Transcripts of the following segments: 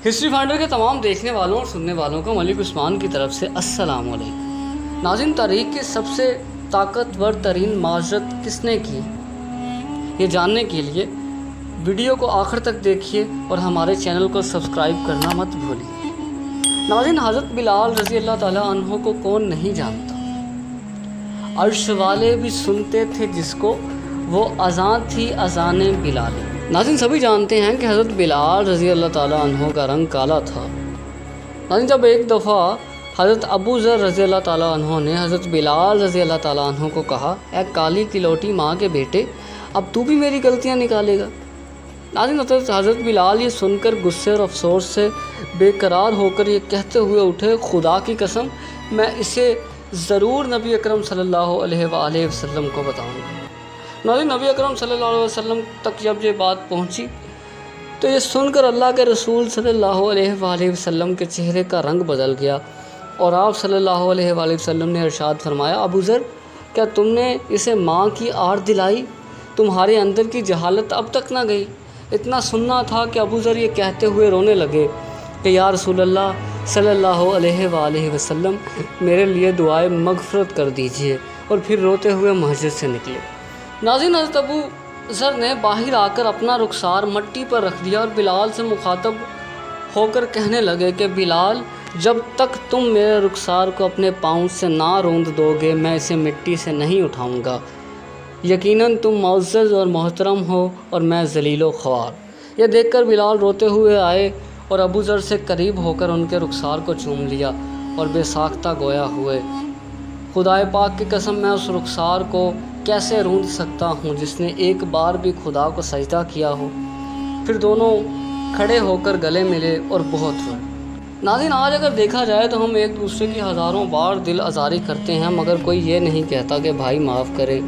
History finder کے تمام دیکھنے والوں اور سننے والوں کو ملک عثمان کی طرف سے السلام علیکم۔ ناظرین، تاریخ کی سب سے طاقتور ترین معذرت کس نے کی، یہ جاننے کے لیے ویڈیو کو آخر تک دیکھیے اور ہمارے چینل کو سبسکرائب کرنا مت بھولیے۔ ناظرین، حضرت بلال رضی اللہ تعالیٰ عنہ کو کون نہیں جانتا؟ عرش والے بھی سنتے تھے جس کو، وہ اذان تھی اذان بلالی۔ ناظرین، سبھی جانتے ہیں کہ حضرت بلال رضی اللہ تعالیٰ عنہ کا رنگ کالا تھا۔ ناظرین، جب ایک دفعہ حضرت ابو ذر رضی اللہ تعالیٰ عنہ نے حضرت بلال رضی اللہ تعالیٰ عنہ کو کہا، اے کالی کلوٹی ماں کے بیٹے، اب تو بھی میری غلطیاں نکالے گا۔ ناظرین، حضرت بلال یہ سن کر غصے اور افسوس سے بے قرار ہو کر یہ کہتے ہوئے اٹھے، خدا کی قسم میں اسے ضرور نبی اکرم صلی اللہ علیہ وآلہ وسلم کو بتاؤں گا۔ ناظرین، نبی اکرم صلی اللہ علیہ وسلم تک جب یہ بات پہنچی تو یہ سن کر اللہ کے رسول صلی اللہ علیہ وآلہ وسلم کے چہرے کا رنگ بدل گیا اور آپ صلی اللہ علیہ وآلہ وسلم نے ارشاد فرمایا، ابو ذر، کیا تم نے اسے ماں کی آڑ دلائی؟ تمہارے اندر کی جہالت اب تک نہ گئی؟ اتنا سننا تھا کہ ابو ذر یہ کہتے ہوئے رونے لگے کہ یا رسول اللہ صلی اللہ علیہ وآلہ وسلم، میرے لیے دعائے مغفرت کر دیجئے، اور پھر روتے ہوئے مسجد سے نکلے۔ ناظرین، حضرت ابو ذر نے باہر آ کر اپنا رخسار مٹی پر رکھ دیا اور بلال سے مخاطب ہو کر کہنے لگے کہ بلال، جب تک تم میرے رخسار کو اپنے پاؤں سے نہ روند دو گے میں اسے مٹی سے نہیں اٹھاؤں گا۔ یقیناً تم معزز اور محترم ہو اور میں ذلیل و خوار۔ یہ دیکھ کر بلال روتے ہوئے آئے اور ابو ذر سے قریب ہو کر ان کے رخسار کو چوم لیا اور بے ساختہ گویا ہوئے، خدائے پاک کی قسم میں اس رخسار کو کیسے روند سکتا ہوں جس نے ایک بار بھی خدا کو سجدہ کیا ہو۔ پھر دونوں کھڑے ہو کر گلے ملے اور بہت روئے۔ ناظرین، آج اگر دیکھا جائے تو ہم ایک دوسرے کی ہزاروں بار دل آزاری کرتے ہیں، مگر کوئی یہ نہیں کہتا کہ بھائی معاف کرے،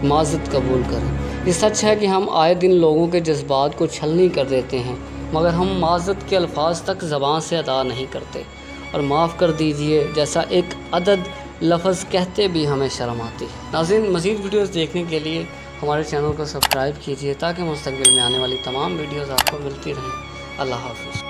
معذرت قبول کریں۔ یہ سچ ہے کہ ہم آئے دن لوگوں کے جذبات کو چھلنی کر دیتے ہیں، مگر ہم معذرت کے الفاظ تک زبان سے ادا نہیں کرتے، اور معاف کر دیجئے جیسا ایک عدد لفظ کہتے بھی ہمیں شرم آتی ہے۔ ناظرین، مزید ویڈیوز دیکھنے کے لیے ہمارے چینل کو سبسکرائب کیجئے تاکہ مستقبل میں آنے والی تمام ویڈیوز آپ کو ملتی رہیں۔ اللہ حافظ۔